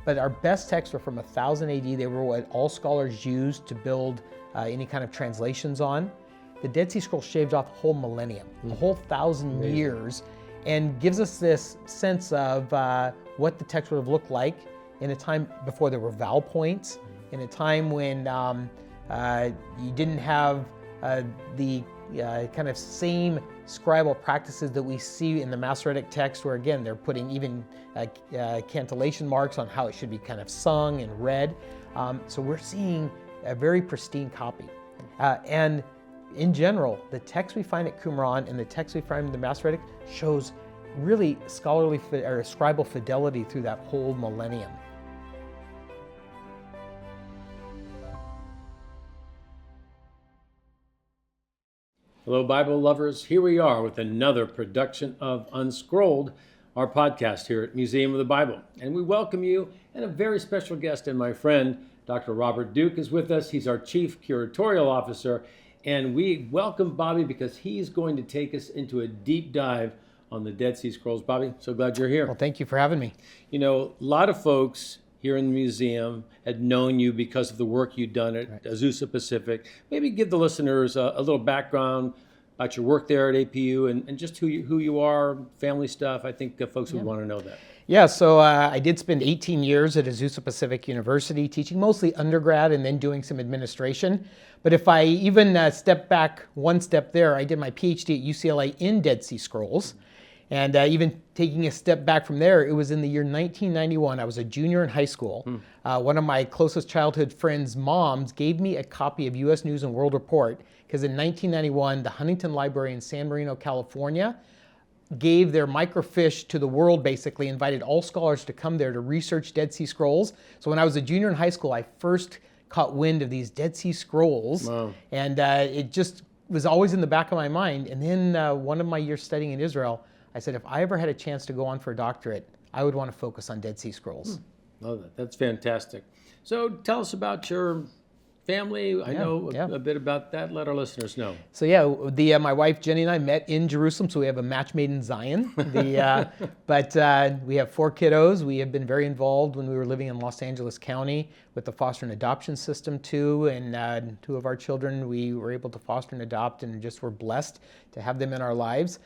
but our best texts are from 1000 AD. They were what all scholars used to build any kind of translations on. The Dead Sea Scrolls shaved off a whole millennium, a whole 1,000 years, and gives us this sense of what the text would have looked like in a time before there were vowel points, in a time when you didn't have the kind of same scribal practices that we see in the Masoretic text, where again they're putting even cantillation marks on how it should be kind of sung and read. So we're seeing a very pristine copy. And in general, the text we find at Qumran and the text we find in the Masoretic shows really scholarly or scribal fidelity through that whole millennium. Hello, Bible lovers. Here we are with another production of Unscrolled, our podcast here at Museum of the Bible. And we welcome you, and a very special guest and my friend, Dr. Robert Duke, is with us. He's our Chief Curatorial Officer. And we welcome Bobby because he's going to take us into a deep dive on the Dead Sea Scrolls. Bobby, so glad you're here. Well, thank you for having me. You know, a lot of folks here in the museum had known you because of the work you'd done at Azusa Pacific. Maybe give the listeners a little background about your work there at APU and just who you are, family stuff. I think folks would want to know that. Yeah, so I did spend 18 years at Azusa Pacific University teaching mostly undergrad and then doing some administration. But if I even step back one step there, I did my PhD at UCLA in Dead Sea Scrolls. And even taking a step back from there, it was in the year 1991. I was a junior in high school. One of my closest childhood friends' moms gave me a copy of U.S. News and World Report because in 1991, the Huntington Library in San Marino, California, gave their microfiche to the world, basically invited all scholars to come there to research Dead Sea Scrolls. So when I was a junior in high school, I first caught wind of these Dead Sea Scrolls. Wow. And it just was always in the back of my mind. And then one of my years studying in Israel, I said, if I ever had a chance to go on for a doctorate, I would want to focus on Dead Sea Scrolls. Love that. That's fantastic. So tell us about your family. I know a bit about that. Let our listeners know. So yeah, my wife Jenny and I met in Jerusalem, so we have a match made in Zion. But we have 4 kiddos. We have been very involved when we were living in Los Angeles County with the foster and adoption system too. And 2 of our children we were able to foster and adopt, and just were blessed to have them in our lives.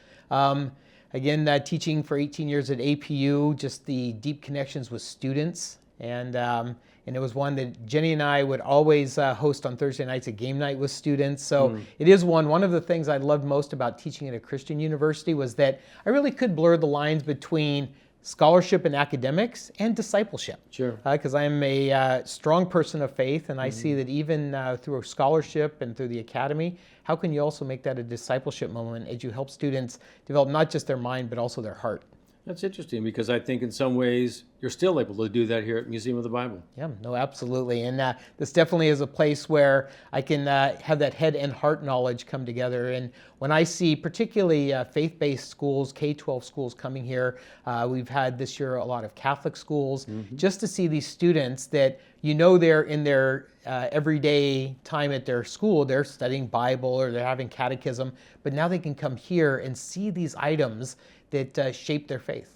Again, teaching for 18 years at APU, just the deep connections with students. And it was one that Jenny and I would always host on Thursday nights, a game night with students. So it is one of the things I loved most about teaching at a Christian university was that I really could blur the lines between scholarship and academics and discipleship. Sure. Because I am a strong person of faith, and I see that even through scholarship and through the academy, how can you also make that a discipleship moment as you help students develop not just their mind, but also their heart? That's interesting, because I think in some ways you're still able to do that here at Museum of the Bible. Yeah, no, absolutely. And this definitely is a place where I can have that head and heart knowledge come together. And when I see particularly faith-based schools, K-12 schools coming here, we've had this year a lot of Catholic schools, just to see these students that they're in their everyday time at their school, they're studying Bible or they're having catechism, but now they can come here and see these items that shape their faith.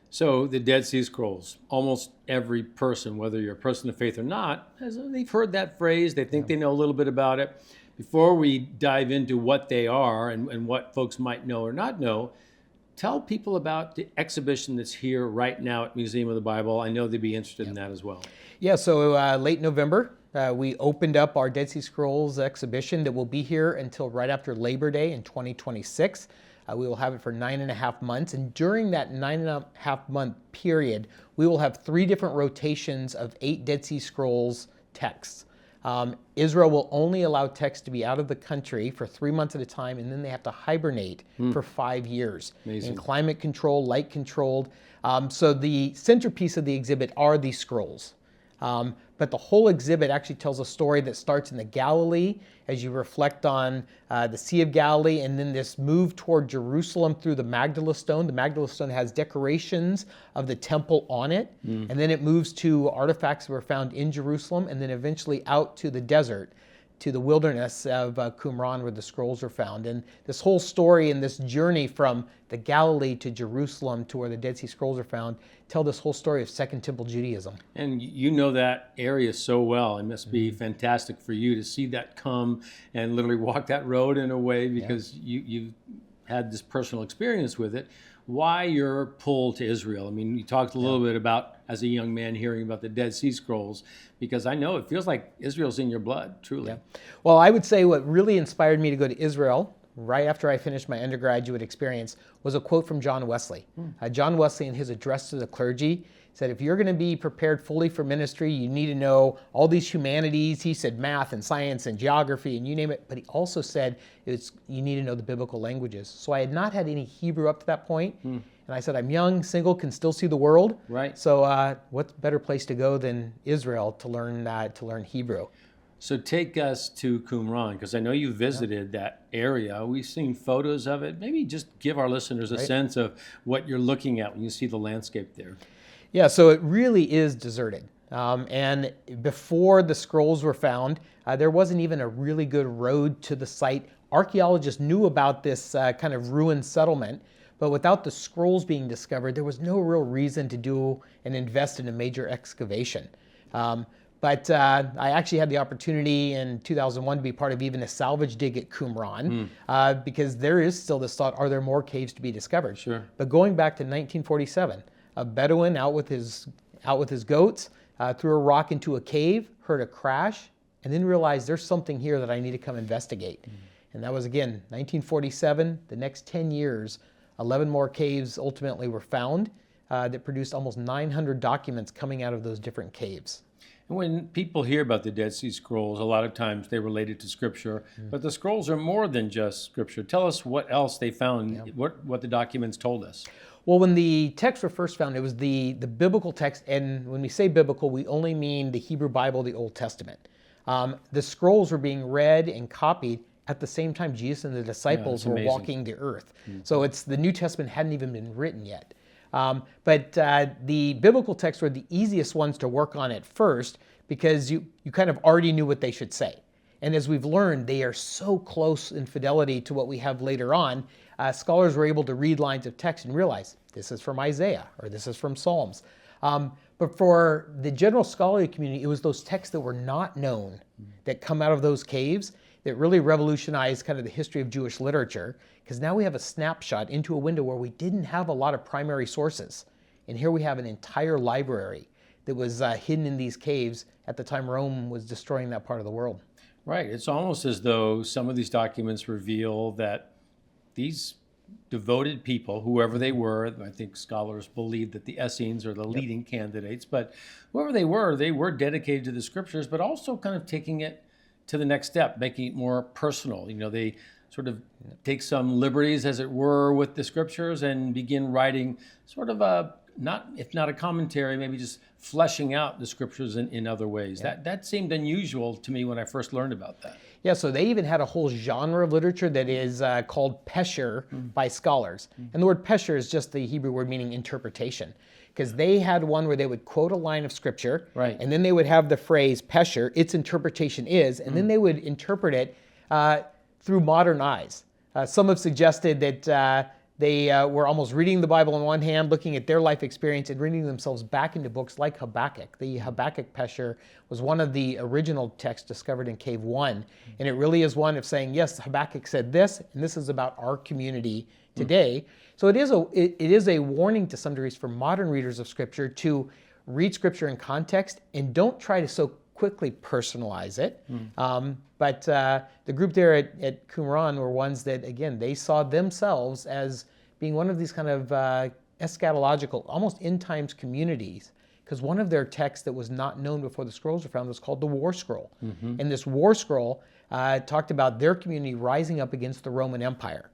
So the Dead Sea Scrolls, almost every person, whether you're a person of faith or not, they've heard that phrase. They think they know a little bit about it. Before we dive into what they are and what folks might know or not know, tell people about the exhibition that's here right now at Museum of the Bible. I know they'd be interested in that as well. Yeah, so late November, we opened up our Dead Sea Scrolls exhibition that will be here until right after Labor Day in 2026. We will have it for 9.5 months. And during that 9.5 month period, we will have 3 different rotations of 8 Dead Sea Scrolls texts. Israel will only allow texts to be out of the country for 3 months at a time, and then they have to hibernate for 5 years. Amazing. In climate control, light controlled. So the centerpiece of the exhibit are these scrolls. But the whole exhibit actually tells a story that starts in the Galilee as you reflect on the Sea of Galilee, and then this move toward Jerusalem through the Magdala Stone. The Magdala Stone has decorations of the temple on it, and then it moves to artifacts that were found in Jerusalem, and then eventually out to the desert to the wilderness of Qumran where the scrolls are found. And this whole story and this journey from the Galilee to Jerusalem to where the Dead Sea Scrolls are found tell this whole story of Second Temple Judaism. And you know that area so well. It must be fantastic for you to see that come and literally walk that road in a way, because you've had this personal experience with it. Why your pull to Israel? I mean, you talked a little bit about, as a young man, hearing about the Dead Sea Scrolls, because I know it feels like Israel's in your blood, truly. Yeah. Well, I would say what really inspired me to go to Israel right after I finished my undergraduate experience was a quote from John Wesley. John Wesley, in his address to the clergy, said, if you're going to be prepared fully for ministry, you need to know all these humanities. He said math and science and geography and you name it. But he also said you need to know the biblical languages. So I had not had any Hebrew up to that point. And I said, I'm young, single, can still see the world. Right. So what better place to go than Israel to learn Hebrew? So take us to Qumran, because I know you visited that area. We've seen photos of it. Maybe just give our listeners a sense of what you're looking at when you see the landscape there. Yeah, so it really is deserted. And before the scrolls were found, there wasn't even a really good road to the site. Archaeologists knew about this kind of ruined settlement, but without the scrolls being discovered, there was no real reason to do and invest in a major excavation. But I actually had the opportunity in 2001 to be part of even a salvage dig at Qumran, because there is still this thought, are there more caves to be discovered? Sure. But going back to 1947, a Bedouin out with his goats threw a rock into a cave, heard a crash, and then realized there's something here that I need to come investigate. And that was, again, 1947. The next 10 years, 11 more caves ultimately were found that produced almost 900 documents coming out of those different caves. And when people hear about the Dead Sea Scrolls, a lot of times they relate it to Scripture, but the scrolls are more than just Scripture. Tell us what else they found, what the documents told us. Well, when the texts were first found, it was the biblical text, and when we say biblical, we only mean the Hebrew Bible, the Old Testament. The scrolls were being read and copied at the same time Jesus and the disciples were walking the earth. So the New Testament hadn't even been written yet. But the biblical texts were the easiest ones to work on at first because you kind of already knew what they should say. And as we've learned, they are so close in fidelity to what we have later on. Scholars were able to read lines of text and realize this is from Isaiah or this is from Psalms. But for the general scholarly community, it was those texts that were not known that come out of those caves that really revolutionized kind of the history of Jewish literature, because now we have a snapshot into a window where we didn't have a lot of primary sources. And here we have an entire library that was hidden in these caves at the time Rome was destroying that part of the world. Right. It's almost as though some of these documents reveal that these devoted people, whoever they were, I think scholars believe that the Essenes are the leading candidates, but whoever they were dedicated to the Scriptures, but also kind of taking it to the next step, making it more personal. You know, they sort of take some liberties, as it were, with the Scriptures and begin writing sort of if not a commentary, maybe just fleshing out the Scriptures in other ways. That seemed unusual to me when I first learned about that. Yeah, so they even had a whole genre of literature that is called pesher by scholars. And the word pesher is just the Hebrew word meaning interpretation. Because they had one where they would quote a line of Scripture, and then they would have the phrase pesher, its interpretation is, and then they would interpret it through modern eyes. Some have suggested that they were almost reading the Bible on one hand, looking at their life experience and reading themselves back into books like Habakkuk. The Habakkuk pesher was one of the original texts discovered in Cave 1. And it really is one of saying, yes, Habakkuk said this, and this is about our community today. So it is a warning to some degrees for modern readers of Scripture to read Scripture in context and don't try to so quickly personalize it. But the group there at Qumran were ones that, again, they saw themselves as being one of these kind of eschatological, almost end times communities, because one of their texts that was not known before the scrolls were found was called the War Scroll. And this War Scroll talked about their community rising up against the Roman Empire.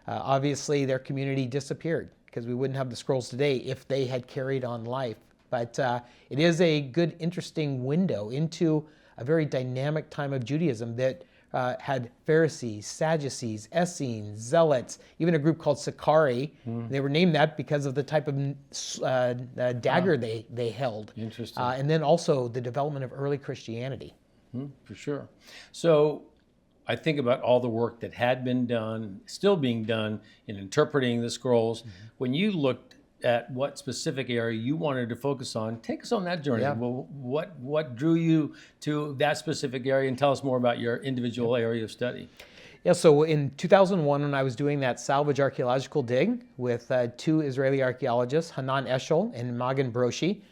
Obviously, their community disappeared because we wouldn't have the scrolls today if they had carried on life. But it is a good, interesting window into a very dynamic time of Judaism that had Pharisees, Sadducees, Essenes, Zealots, even a group called Sicarii. They were named that because of the type of dagger they held. Interesting. And then also the development of early Christianity. For sure. So I think about all the work that had been done, still being done in interpreting the scrolls. When you looked at what specific area you wanted to focus on, take us on that journey. Yeah. Well, what drew you to that specific area, and tell us more about your individual area of study. Yeah, so in 2001, when I was doing that salvage archaeological dig with two Israeli archaeologists, Hanan Eshel and Magen Broshi,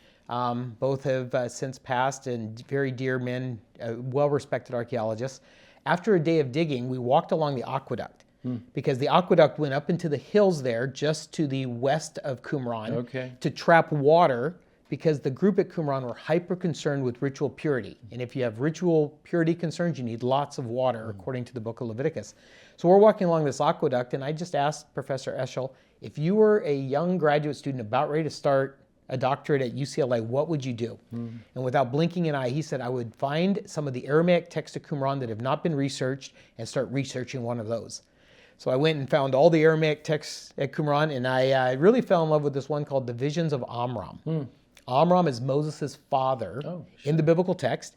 both have since passed, and very dear men, well-respected archaeologists. After a day of digging, we walked along the aqueduct because the aqueduct went up into the hills there, just to the west of Qumran, to trap water, because the group at Qumran were hyper concerned with ritual purity. And if you have ritual purity concerns, you need lots of water, according to the book of Leviticus. So we're walking along this aqueduct, and I just asked Professor Eshel, if you were a young graduate student about ready to start a doctorate at UCLA, what would you do? And without blinking an eye, he said, I would find some of the Aramaic texts of Qumran that have not been researched and start researching one of those. So I went and found all the Aramaic texts at Qumran, and I really fell in love with this one called the Visions of Amram. Amram is Moses' father in the biblical text.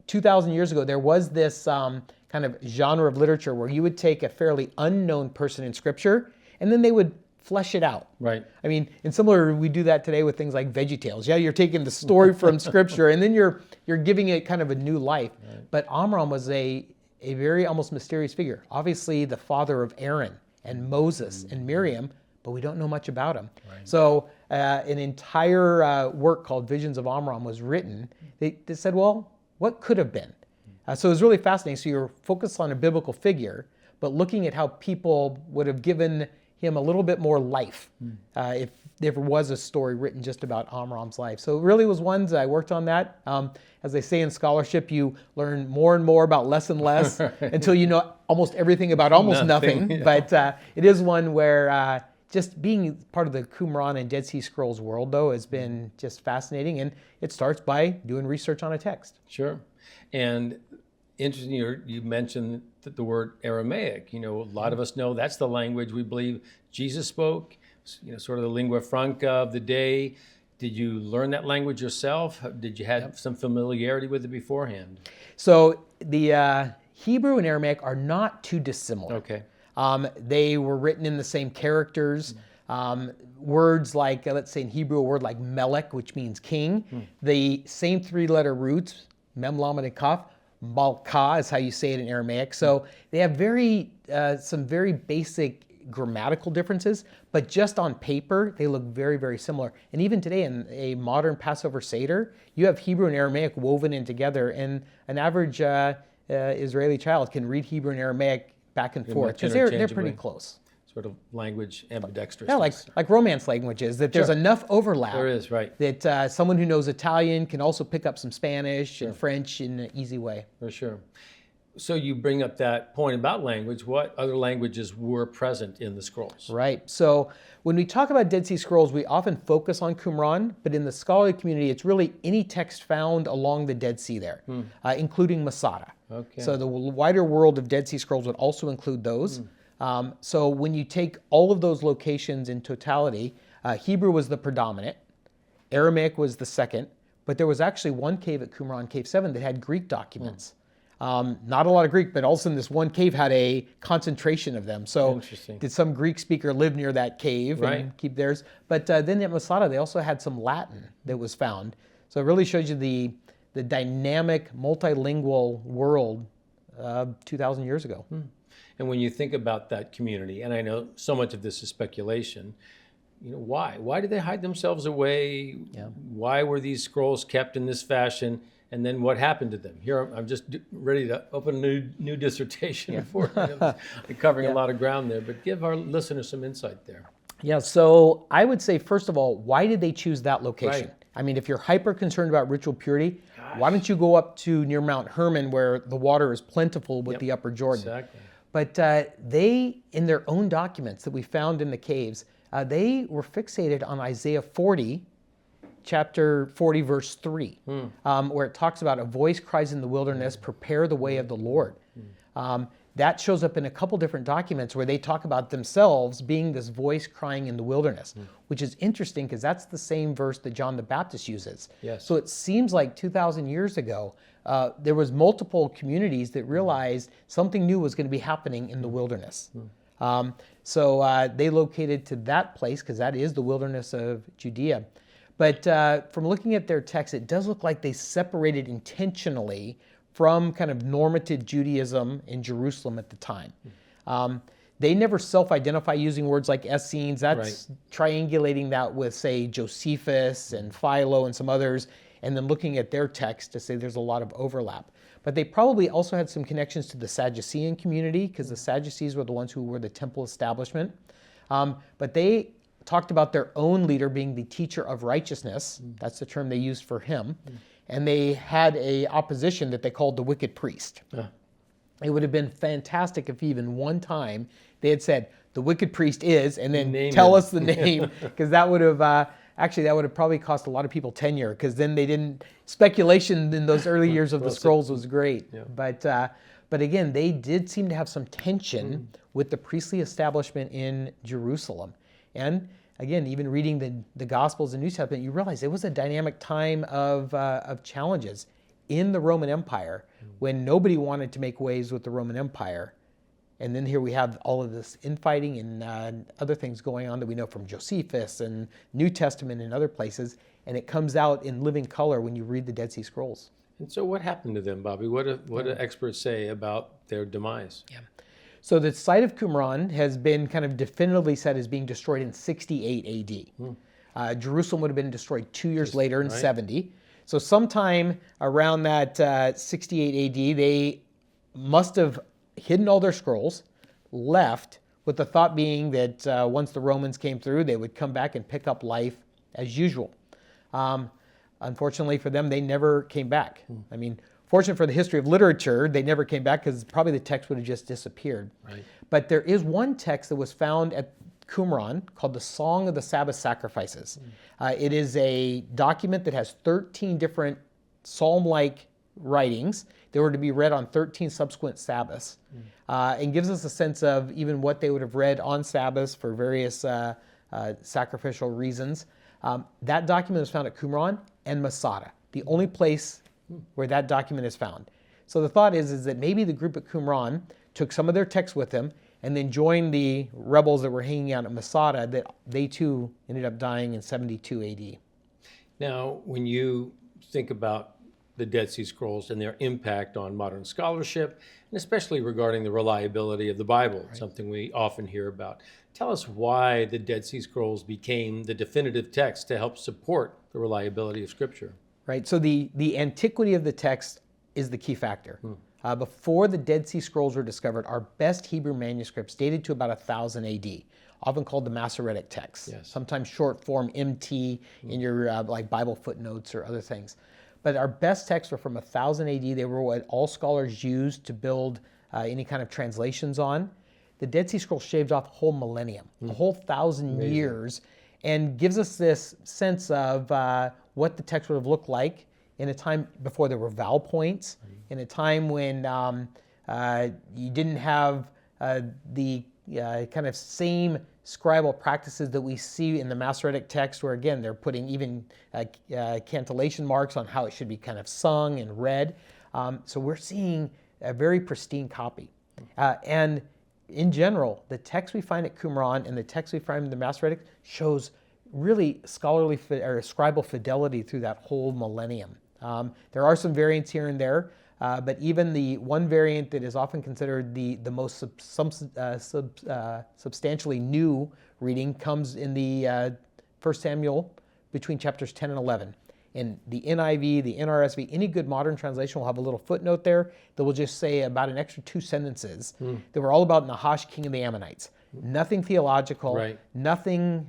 2,000 years ago, there was this kind of genre of literature where you would take a fairly unknown person in Scripture, and then they would flesh it out. Right. I mean, and similar, we do that today with things like VeggieTales. Yeah, you're taking the story from Scripture, and then you're giving it kind of a new life. But Amram was a very almost mysterious figure. Obviously, the father of Aaron and Moses and Miriam, but we don't know much about him. So an entire work called Visions of Amram was written. They said, well, what could have been? So it was really fascinating. So you're focused on a biblical figure, but looking at how people would have given him a little bit more life if there was a story written just about Amram's life. So it really was ones I worked on that. As they say in scholarship, you learn more and more about less and less until you know almost everything about almost nothing. Yeah. But it is one where just being part of the Qumran and Dead Sea Scrolls world, though, has been just fascinating. And it starts by doing research on a text. Sure. And interesting, you mentioned the word Aramaic. You know, a lot of us know that's the language we believe Jesus spoke, you know, sort of the lingua franca of the day. Did you learn that language yourself? Did you have some familiarity with it beforehand? So the Hebrew and Aramaic are not too dissimilar. Okay. They were written in the same characters. Words like, let's say in Hebrew, a word like melech, which means king, the same three-letter roots, mem, lamed, and kaf. Malka is how you say it in Aramaic. So they have some very basic grammatical differences, but just on paper, they look very, very similar. And even today in a modern Passover Seder, you have Hebrew and Aramaic woven in together, and an average Israeli child can read Hebrew and Aramaic back and forth because they're pretty close. Sort of language ambidextrous. Yeah, like Romance languages, that there's enough overlap. There is, right. That someone who knows Italian can also pick up some Spanish and French in an easy way. For sure. So you bring up that point about language. What other languages were present in the scrolls? Right. So when we talk about Dead Sea Scrolls, we often focus on Qumran, but in the scholarly community, it's really any text found along the Dead Sea there, including Masada. Okay. So the wider world of Dead Sea Scrolls would also include those. So when you take all of those locations in totality, Hebrew was the predominant, Aramaic was the second, but there was actually one cave at Qumran, Cave 7, that had Greek documents. Not a lot of Greek, but all of a sudden this one cave had a concentration of them. So did some Greek speaker live near that cave and keep theirs? But then at Masada, they also had some Latin that was found. So it really shows you the dynamic, multilingual world 2,000 years ago. And when you think about that community, and I know so much of this is speculation, you know, why? Why did they hide themselves away? Why were these scrolls kept in this fashion? And then what happened to them? Here, I'm just ready to open a new dissertation for covering a lot of ground there, but give our listeners some insight there. Yeah, so I would say, first of all, why did they choose that location? I mean, if you're hyper concerned about ritual purity, why don't you go up to near Mount Hermon where the water is plentiful with the Upper Jordan? Exactly. But they, in their own documents that we found in the caves, they were fixated on Isaiah 40, chapter 40, verse 3, where it talks about a voice cries in the wilderness, prepare the way of the Lord. that shows up in a couple different documents where they talk about themselves being this voice crying in the wilderness, which is interesting because that's the same verse that John the Baptist uses. Yes. So it seems like 2,000 years ago, there was multiple communities that realized something new was going to be happening in the wilderness. So they located to that place because that is the wilderness of Judea. But from looking at their text, it does look like they separated intentionally from kind of normative Judaism in Jerusalem at the time. They never self-identify using words like Essenes. That's triangulating that with, say, Josephus and Philo and some others, and then looking at their text to say there's a lot of overlap. But they probably also had some connections to the Sadducean community because the Sadducees were the ones who were the temple establishment. But they talked about their own leader being the teacher of righteousness. That's the term they used for him. And they had a opposition that they called the wicked priest. It would have been fantastic if even one time they had said, the wicked priest is, and then tell us the name, because that would have, probably cost a lot of people tenure, because then they didn't, speculation in those early years of the scrolls was great. But again, they did seem to have some tension with the priestly establishment in Jerusalem. And again, even reading the Gospels and New Testament, you realize it was a dynamic time of challenges in the Roman Empire when nobody wanted to make waves with the Roman Empire. And then here we have all of this infighting and other things going on that we know from Josephus and New Testament and other places. And it comes out in living color when you read the Dead Sea Scrolls. And so what happened to them, Bobby? What do experts say about their demise? Yeah. So the site of Qumran has been kind of definitively said as being destroyed in 68 AD. Jerusalem would have been destroyed 2 years later in 70. So sometime around that 68 AD, they must have hidden all their scrolls, left, with the thought being that once the Romans came through, they would come back and pick up life as usual. Unfortunately for them, they never came back. I mean, fortunate for the history of literature, they never came back because probably the text would have just disappeared. But there is one text that was found at Qumran called the Song of the Sabbath Sacrifices. It is a document that has 13 different psalm-like writings that were to be read on 13 subsequent Sabbaths, and gives us a sense of even what they would have read on Sabbaths for various sacrificial reasons. That document is found at Qumran and Masada, the only place where that document is found. So the thought is that maybe the group at Qumran took some of their texts with them and then joined the rebels that were hanging out at Masada, that they too ended up dying in 72 AD. Now, when you think about the Dead Sea Scrolls and their impact on modern scholarship, and especially regarding the reliability of the Bible, something we often hear about, tell us why the Dead Sea Scrolls became the definitive text to help support the reliability of Scripture. Right, so the antiquity of the text is the key factor. Before the Dead Sea Scrolls were discovered, our best Hebrew manuscripts dated to about 1000 AD, often called the Masoretic texts, sometimes short form MT in your like Bible footnotes or other things. But our best texts were from 1000 AD. They were what all scholars used to build any kind of translations on. The Dead Sea Scrolls shaved off a whole millennium, a whole 1,000 years, and gives us this sense of what the text would have looked like in a time before there were vowel points, in a time when you didn't have the kind of same scribal practices that we see in the Masoretic text, where again they're putting even cantillation marks on how it should be kind of sung and read. So we're seeing a very pristine copy. And in general, the text we find at Qumran and the text we find in the Masoretic shows really scholarly or scribal fidelity through that whole millennium. There are some variants here and there, but even the one variant that is often considered the most substantially new reading comes in the 1 Samuel between chapters 10 and 11. In the NIV, the NRSV, any good modern translation will have a little footnote there that will just say about an extra 2 sentences that were all about Nahash, king of the Ammonites. Nothing theological, nothing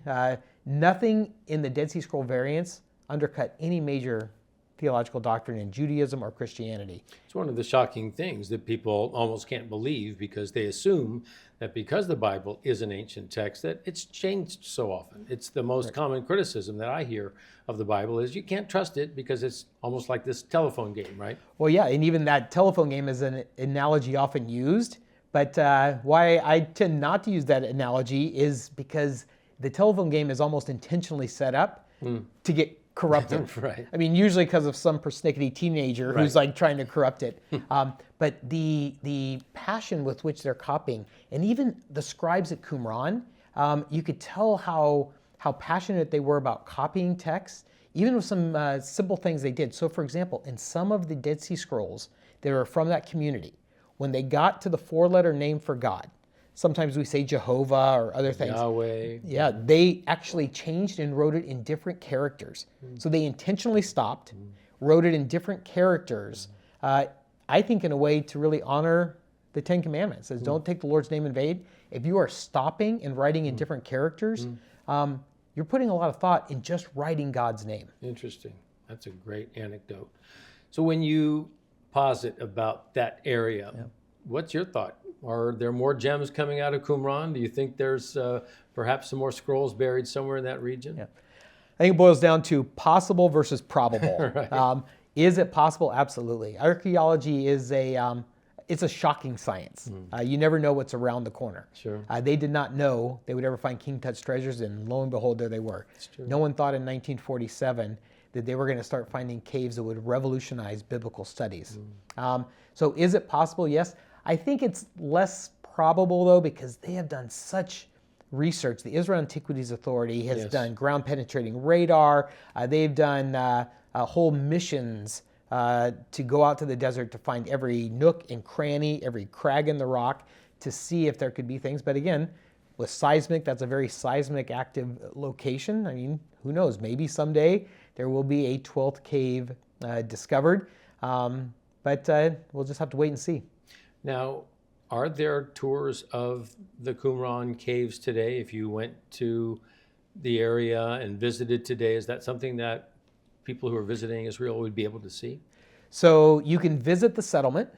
in the Dead Sea Scroll variants undercut any major theological doctrine in Judaism or Christianity. It's one of the shocking things that people almost can't believe, because they assume that because the Bible is an ancient text that it's changed so often. It's the most common criticism that I hear of the Bible is you can't trust it because it's almost like this telephone game, right? Well, yeah, and even that telephone game is an analogy often used But why I tend not to use that analogy is because the telephone game is almost intentionally set up to get corrupted. Right. I mean, usually because of some persnickety teenager who's like trying to corrupt it. But the passion with which they're copying, and even the scribes at Qumran, you could tell how passionate they were about copying text, even with some simple things they did. So for example, in some of the Dead Sea Scrolls that are from that community, when they got to the 4-letter name for God, sometimes we say Jehovah or other things. Yahweh. Yeah, they actually changed and wrote it in different characters. So they intentionally stopped, wrote it in different characters, I think in a way to really honor the Ten Commandments. It says, don't take the Lord's name in vain. If you are stopping and writing in different characters, you're putting a lot of thought in just writing God's name. Interesting. That's a great anecdote. So when you posit about that area, what's your thought? Are there more gems coming out of Qumran? Do you think there's perhaps some more scrolls buried somewhere in that region? Yeah. I think it boils down to possible versus probable. Right. Is it possible? Absolutely. Archaeology is it's a shocking science. You never know what's around the corner. Sure. They did not know they would ever find King Tut's treasures, and lo and behold, there they were. It's true. No one thought in 1947 that they were going to start finding caves that would revolutionize biblical studies. So is it possible? Yes. I think it's less probable, though, because they have done such research. The Israel Antiquities Authority has done ground-penetrating radar. They've done whole missions to go out to the desert to find every nook and cranny, every crag in the rock to see if there could be things. But again, with seismic, that's a very seismic active location. I mean, who knows? Maybe someday there will be a 12th cave discovered. But we'll just have to wait and see. Now, are there tours of the Qumran caves today? If you went to the area and visited today, is that something that people who are visiting Israel would be able to see? So you can visit the settlement.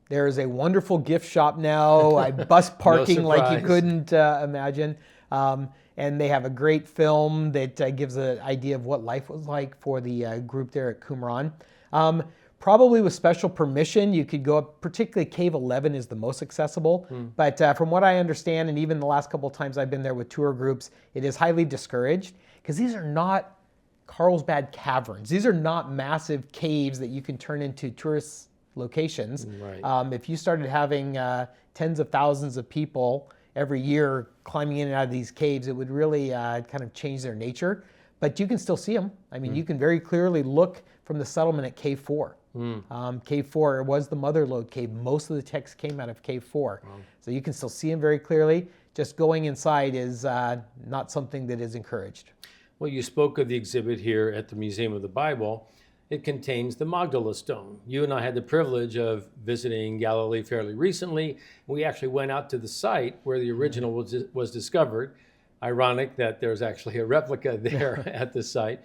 There is a wonderful gift shop now, bus parking like you couldn't imagine. And they have a great film that gives an idea of what life was like for the group there at Qumran. Probably with special permission, you could go up, particularly Cave 11 is the most accessible. But from what I understand, and even the last couple of times I've been there with tour groups, it is highly discouraged because these are not Carlsbad caverns. These are not massive caves that you can turn into tourist locations. Right. If you started having tens of thousands of people every year climbing in and out of these caves, it would really kind of change their nature. But you can still see them. I mean, you can very clearly look from the settlement at Cave 4. Cave 4 was the mother lode cave. Most of the text came out of Cave 4. Wow. So you can still see them very clearly. Just going inside is not something that is encouraged. Well, you spoke of the exhibit here at the Museum of the Bible. It contains the Magdala stone. You and I had the privilege of visiting Galilee fairly recently. We actually went out to the site where the original was discovered. Ironic that there's actually a replica there at the site.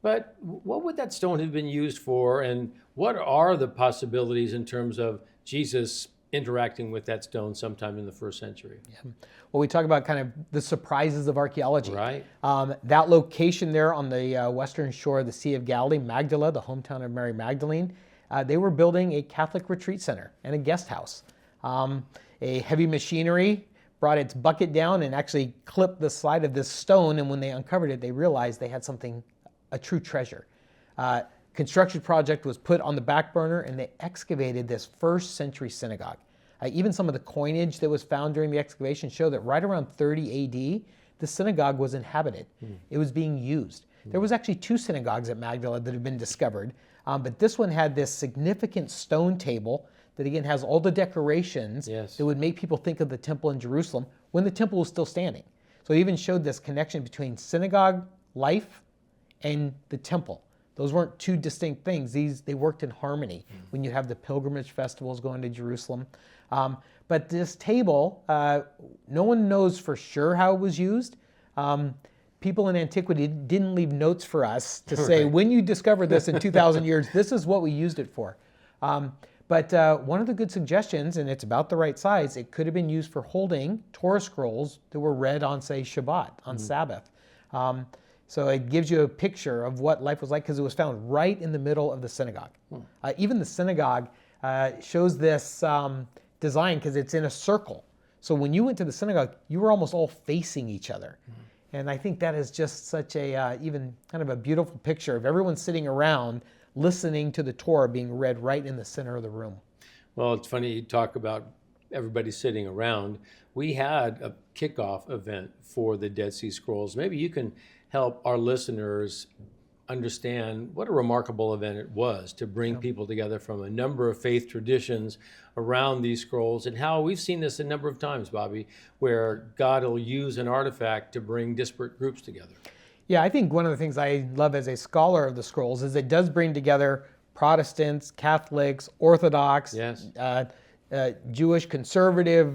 But what would that stone have been used for, and what are the possibilities in terms of Jesus interacting with that stone sometime in the first century? Yeah. Well, we talk about kind of the surprises of archaeology. Right. That location there on the western shore of the Sea of Galilee, Magdala, the hometown of Mary Magdalene, they were building a Catholic retreat center and a guest house. A heavy machinery brought its bucket down and actually clipped the side of this stone, and when they uncovered it, they realized they had something, a true treasure. Construction project was put on the back burner, and they excavated this first century synagogue. Even some of the coinage that was found during the excavation show that right around 30 AD, the synagogue was inhabited. It was being used. There was actually 2 synagogues at Magdala that have been discovered, but this one had this significant stone table that again has all the decorations that would make people think of the temple in Jerusalem when the temple was still standing. So it even showed this connection between synagogue life and the temple. Those weren't 2 distinct things. They worked in harmony when you have the pilgrimage festivals going to Jerusalem. But this table, no one knows for sure how it was used. People in antiquity didn't leave notes for us to say, when you discovered this in 2,000 years, this is what we used it for. But one of the good suggestions, and it's about the right size, it could have been used for holding Torah scrolls that were read on, say, Shabbat, on Sabbath. So it gives you a picture of what life was like because it was found right in the middle of the synagogue. Even the synagogue shows this designed because it's in a circle. So when you went to the synagogue, you were almost all facing each other. And I think that is just such a, even kind of a beautiful picture of everyone sitting around listening to the Torah being read right in the center of the room. Well, it's funny you talk about everybody sitting around. We had a kickoff event for the Dead Sea Scrolls. Maybe you can help our listeners understand what a remarkable event it was to bring people together from a number of faith traditions around these scrolls, and how we've seen this a number of times, Bobby, where God will use an artifact to bring disparate groups together. Yeah, I think one of the things I love as a scholar of the scrolls is it does bring together Protestants, Catholics, Orthodox, Yes. Jewish, conservative,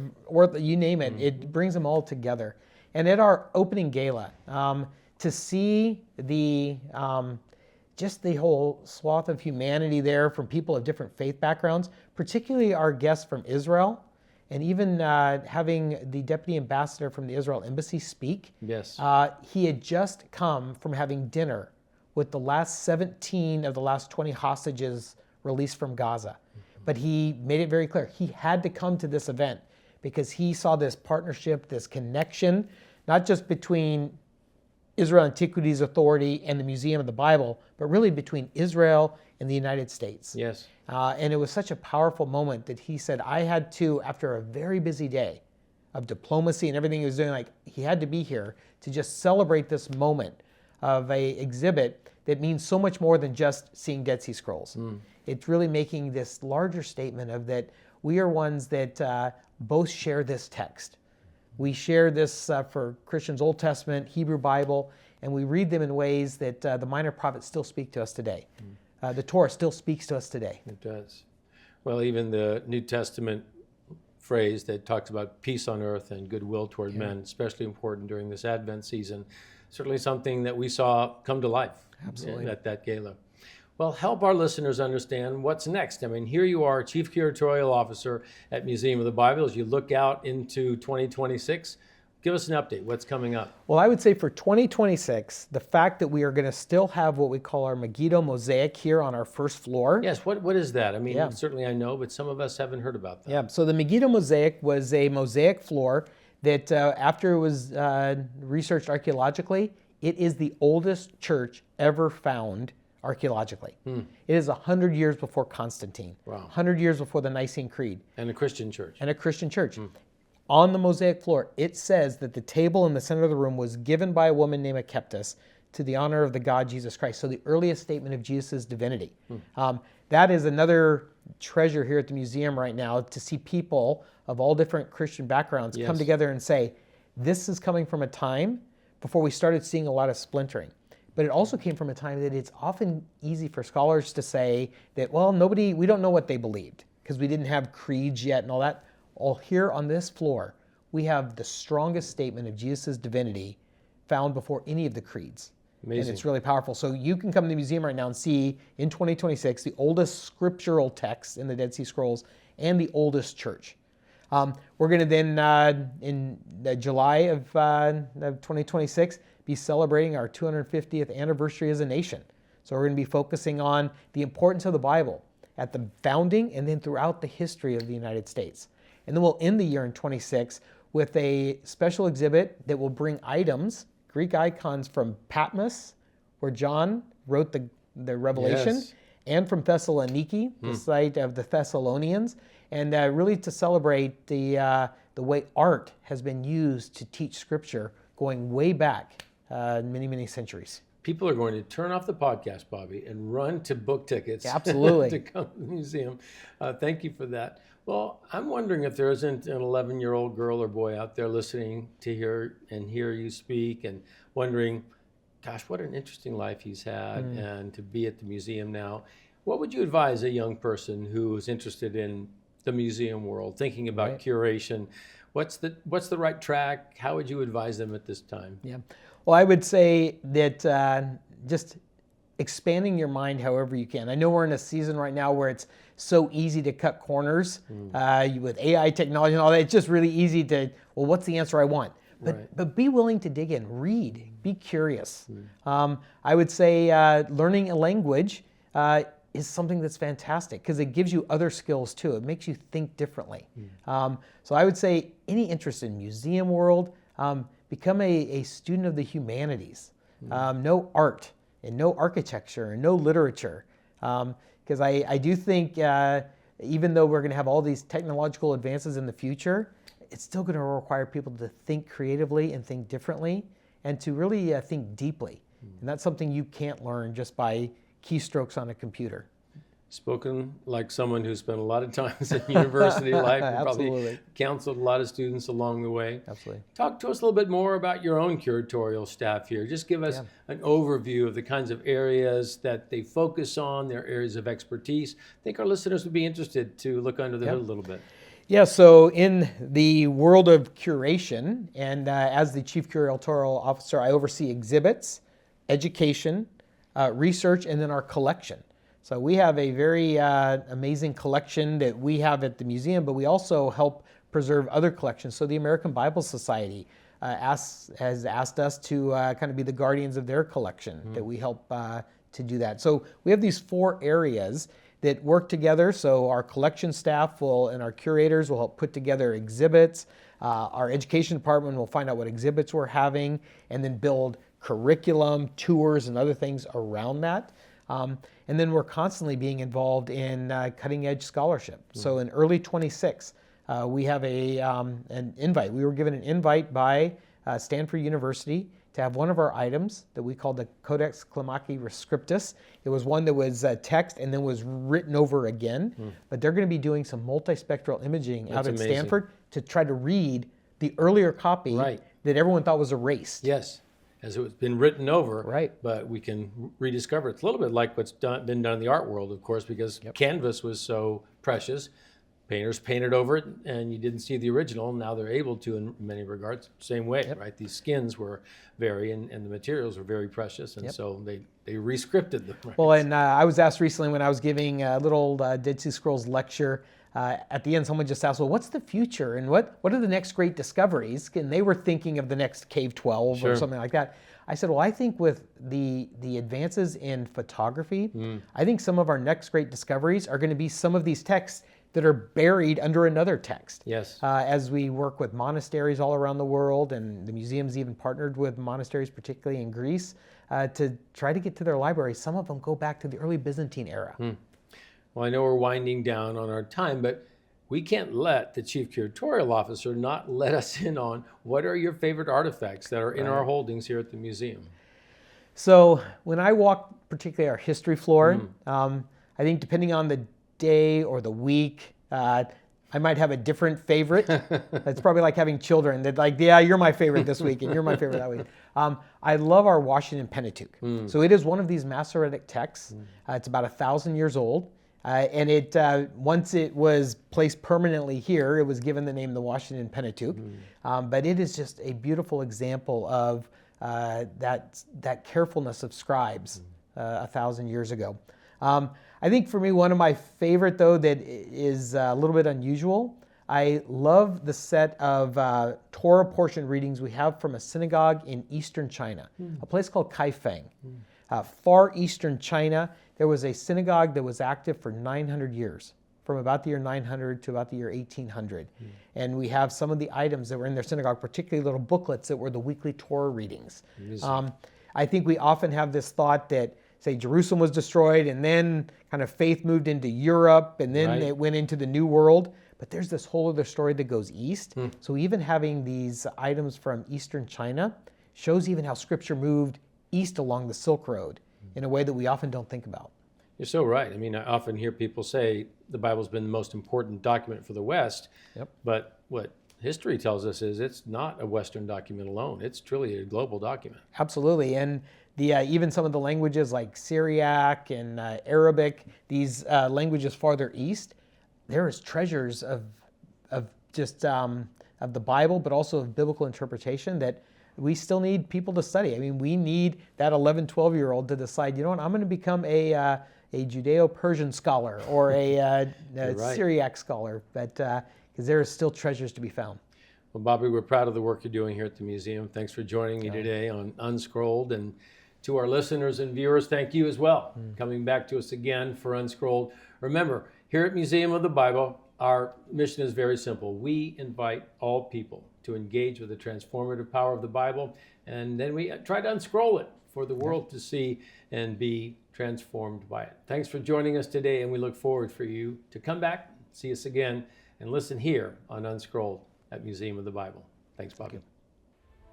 you name it. It brings them all together. And at our opening gala, to see the just the whole swath of humanity there from people of different faith backgrounds, particularly our guests from Israel, and even having the deputy ambassador from the Israel embassy speak. Yes. He had just come from having dinner with the last 17 of the last 20 hostages released from Gaza. But he made it very clear he had to come to this event because he saw this partnership, this connection, not just between Israel Antiquities Authority and the Museum of the Bible, but really between Israel and the United States. Yes. And it was such a powerful moment that he said, I had to, after a very busy day of diplomacy and everything he was doing, like he had to be here to just celebrate this moment of a exhibit that means so much more than just seeing Dead Sea Scrolls. It's really making this larger statement of that we are ones that both share this text. We share this for Christians' Old Testament, Hebrew Bible, and we read them in ways that the minor prophets still speak to us today. The Torah still speaks to us today. It does. Well, even the New Testament phrase that talks about peace on earth and goodwill toward men, especially important during this Advent season, certainly something that we saw come to life. Absolutely. At that gala. Well, help our listeners understand what's next. I mean, here you are, Chief Curatorial Officer at Museum of the Bible. As you look out into 2026, give us an update. What's coming up? Well, I would say for 2026, the fact that we are going to still have what we call our Megiddo mosaic here on our first floor. Yes, what is that? I mean, certainly I know, but some of us haven't heard about that. Yeah, so the Megiddo mosaic was a mosaic floor that after it was researched archaeologically, it is the oldest church ever found archaeologically. It is 100 years before Constantine, 100 years before the Nicene Creed. And a Christian church. On the mosaic floor, it says that the table in the center of the room was given by a woman named Akeptus to the honor of the God Jesus Christ. So the earliest statement of Jesus' divinity. That is another treasure here at the museum right now, to see people of all different Christian backgrounds come together and say, this is coming from a time before we started seeing a lot of splintering. But it also came from a time that it's often easy for scholars to say that, well, we don't know what they believed because we didn't have creeds yet and all that. All here on this floor, we have the strongest statement of Jesus' divinity found before any of the creeds. Amazing. And it's really powerful. So you can come to the museum right now and see in 2026 the oldest scriptural text in the Dead Sea Scrolls and the oldest church. We're going to then, in July of 2026, be celebrating our 250th anniversary as a nation. So we're going to be focusing on the importance of the Bible at the founding and then throughout the history of the United States. And then we'll end the year in 26 with a special exhibit that will bring items, Greek icons from Patmos, where John wrote the Revelation, and from Thessaloniki, the site of the Thessalonians, and really to celebrate the way art has been used to teach Scripture going way back many, many centuries. People are going to turn off the podcast, Bobby, and run to book tickets. Absolutely. To come to the museum. Thank you for that. Well, I'm wondering if there isn't an 11-year-old girl or boy out there listening to hear you speak and wondering, gosh, what an interesting life he's had, and to be at the museum now. What would you advise a young person who is interested in the museum world, thinking about curation? What's the right track? How would you advise them at this time? Yeah. Well, I would say that just expanding your mind however you can. I know we're in a season right now where it's so easy to cut corners with AI technology and all that. It's just really easy to, well, what's the answer I want? But be willing to dig in, read, be curious. I would say learning a language is something that's fantastic because it gives you other skills too. It makes you think differently. So I would say any interest in museum world, become a student of the humanities. Know art and know architecture and know literature. Because I do think even though we're going to have all these technological advances in the future, it's still going to require people to think creatively and think differently and to really think deeply. And that's something you can't learn just by keystrokes on a computer. Spoken like someone who spent a lot of time in university life and probably Absolutely. counseled a lot of students along the way. Absolutely. Talk to us a little bit more about your own curatorial staff here. Just give us an overview of the kinds of areas that they focus on, their areas of expertise. I think our listeners would be interested to look under the hood a little bit. Yeah, so in the world of curation, and as the Chief Curatorial Officer, I oversee exhibits, education, research, and then our collection. So we have a very amazing collection that we have at the museum, but we also help preserve other collections. So the American Bible Society has asked us to kind of be the guardians of their collection, that we help to do that. So we have these 4 areas that work together. So our collection staff and our curators will help put together exhibits. Our education department will find out what exhibits we're having and then build curriculum, tours, and other things around that. And then we're constantly being involved in cutting edge scholarship. So in early 26, we have an invite. We were given an invite by Stanford University to have one of our items that we call the Codex Climaci Rescriptus. It was one that was text and then was written over again. But they're going to be doing some multispectral imaging out at Stanford to try to read the earlier copy that everyone thought was erased. Yes. As it's been written over, Right. but we can rediscover it. It's a little bit like what's been done in the art world, of course, because canvas was so precious. Painters painted over it, and you didn't see the original. Now they're able to in many regards. Same way, right? These skins were very, and the materials were very precious, and so they rescripted them. Right? Well, and I was asked recently when I was giving a little Dead Sea Scrolls lecture, at the end, someone just asked, well, what's the future and what are the next great discoveries? And they were thinking of the next Cave 12 or something like that. I said, well, I think with the advances in photography, I think some of our next great discoveries are going to be some of these texts that are buried under another text. Yes. As we work with monasteries all around the world, and the museum's even partnered with monasteries, particularly in Greece, to try to get to their libraries. Some of them go back to the early Byzantine era. Well, I know we're winding down on our time, but we can't let the Chief Curatorial Officer not let us in on what are your favorite artifacts that are in our holdings here at the museum. So when I walk particularly our history floor, I think depending on the day or the week, I might have a different favorite. It's probably like having children that like, yeah, you're my favorite this week and you're my favorite that week. I love our Washington Pentateuch. So it is one of these Masoretic texts. It's about 1,000 years old. And it once it was placed permanently here, it was given the name the Washington Pentateuch. But it is just a beautiful example of that carefulness of scribes 1,000 years ago. I think for me, one of my favorite, though, that is a little bit unusual, I love the set of Torah portion readings we have from a synagogue in eastern China, a place called Kaifeng. Far eastern China, there was a synagogue that was active for 900 years, from about the year 900 to about the year 1800. And we have some of the items that were in their synagogue, particularly little booklets that were the weekly Torah readings. I think we often have this thought that, say, Jerusalem was destroyed and then kind of faith moved into Europe and then it went into the New World. But there's this whole other story that goes east. So even having these items from eastern China shows even how scripture moved east along the Silk Road in a way that we often don't think about. You're so right. I mean, I often hear people say the Bible's been the most important document for the West, but what history tells us is it's not a Western document alone. It's truly a global document. Absolutely. And even some of the languages like Syriac and Arabic, these languages farther east, there is treasures of the Bible, but also of biblical interpretation that we still need people to study. I mean, we need that 11, 12-year-old to decide, you know what, I'm going to become a Judeo-Persian scholar or a Syriac scholar, but because there are still treasures to be found. Well, Bobby, we're proud of the work you're doing here at the museum. Thanks for joining me today on Unscrolled. And To our listeners and viewers, thank you as well, coming back to us again for Unscrolled. Remember, here at Museum of the Bible, our mission is very simple. We invite all people to engage with the transformative power of the Bible, and then we try to unscroll it for the world to see and be transformed by it. Thanks for joining us today, and we look forward for you to come back, see us again, and listen here on Unscrolled at Museum of the Bible. Thanks, Bobby.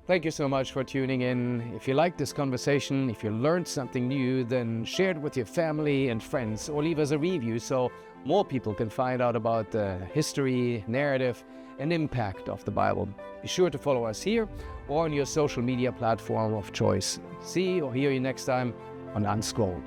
Thank you so much for tuning in. If you liked this conversation, if you learned something new, then share it with your family and friends, or leave us a review so more people can find out about the history, narrative, and impact of the Bible. Be sure to follow us here or on your social media platform of choice. See or hear you next time on Unscrolled.